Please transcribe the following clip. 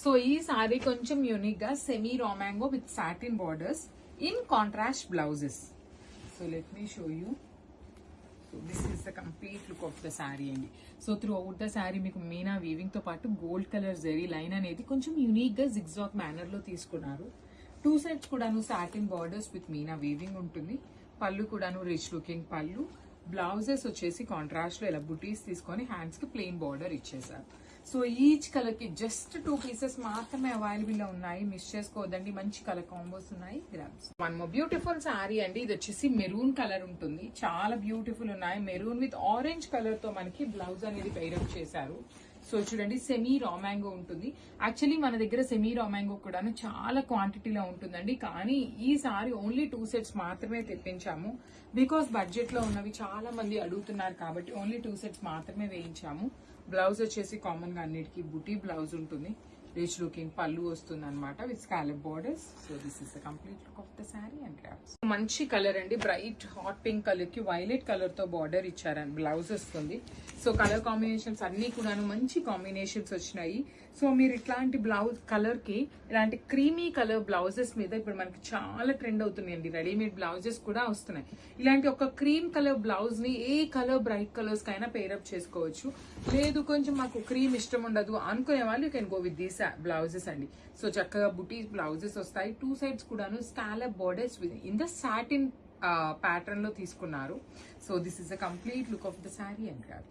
So ఈ sorry కొంచెం unique గా semi raw mango with satin borders in contrast blouses. So let me show you. So this is the complete look of the sari అండి. So throughout the sari మీకు meena weaving తో పాటు gold colour zari line అనేది కొంచెం unique గా zigzag manner లో తీసుకున్నారు. Two sides కూడాను satin borders with Meena weaving ఉంటుంది. పళ్ళు కూడాను రిచ్ లుకింగ్ పళ్ళు. బ్లౌజెస్ వచ్చేసి కాంట్రాస్ట్ లో ఇలా బుటీస్ తీసుకొని హ్యాండ్స్ కి ప్లెయిన్ బార్డర్ ఇచ్చేసారు. సో ఈచ్ కలర్ కి జస్ట్ 2 పీసెస్ మాత్రమే అవైలబుల్ లో ఉన్నాయి. మిస్ చేసుకోవద్దండి, మంచి కలర్ కాంబోస్ ఉన్నాయి. Grabs one more beautiful sari అండి. ఇది వచ్చేసి మెరూన్ కలర్ ఉంటుంది. చాలా బ్యూటిఫుల్ ఉన్నాయి. మెరూన్ విత్ ఆరెంజ్ కలర్ తో మనకి బ్లౌజ్ అనేది పెయిరప్ చేశారు. సో చూడండి, సెమీ రా మ్యాంగో ఉంటుంది. యాక్చువల్లీ మన దగ్గర సెమీ రా మ్యాంగో కూడా చాలా క్వాంటిటీలో ఉంటుందండి. కానీ ఈ సారీ ఓన్లీ 2 సెట్స్ మాత్రమే తెప్పించాము. బికాస్ బడ్జెట్ లో ఉన్నవి చాలా మంది అడుగుతున్నారు కాబట్టి ఓన్లీ 2 సెట్స్ మాత్రమే వేయించాము. బ్లౌజ్ వచ్చేసి కామన్ గా అన్నిటికీ బుటీ బ్లౌజ్ ఉంటుంది. రిచ్ లుకింగ్ పళ్ళు వస్తుంది అనమాట with scallop borders. So this is the complete look of the sari and grabs. మంచి కలర్ అండి, బ్రైట్ హాట్ పింక్ కలర్ కి వైలెట్ కలర్ తో బార్డర్ ఇచ్చారని బ్లౌజ్ వస్తుంది. సో కలర్ కాంబినేషన్స్ అన్ని కూడాను మంచి కాంబినేషన్స్ వచ్చినాయి. సో మీరు ఇట్లాంటి బ్లౌజ్ కలర్ కి ఇలాంటి క్రీమీ కలర్ బ్లౌజెస్ మీద ఇప్పుడు మనకి చాలా ట్రెండ్ అవుతున్నాయండి. రెడీమేడ్ బ్లౌజెస్ కూడా వస్తున్నాయి. ఇలాంటి ఒక క్రీమ్ కలర్ బ్లౌజ్ ని ఏ కలర్ బ్రైట్ కలర్స్ కైనా పేరప్ చేసుకోవచ్చు. లేదు కొంచెం మాకు క్రీమ్ ఇష్టం ఉండదు అనుకునే వాళ్ళు you can go with these blouses అండి. సో చక్కగా బుటీ బ్లౌజెస్ వస్తాయి. 2 సైడ్స్ కూడాను scallop borders in the satin pattern లో తీసుకున్నారు. So this is the complete look of the sari and grabs.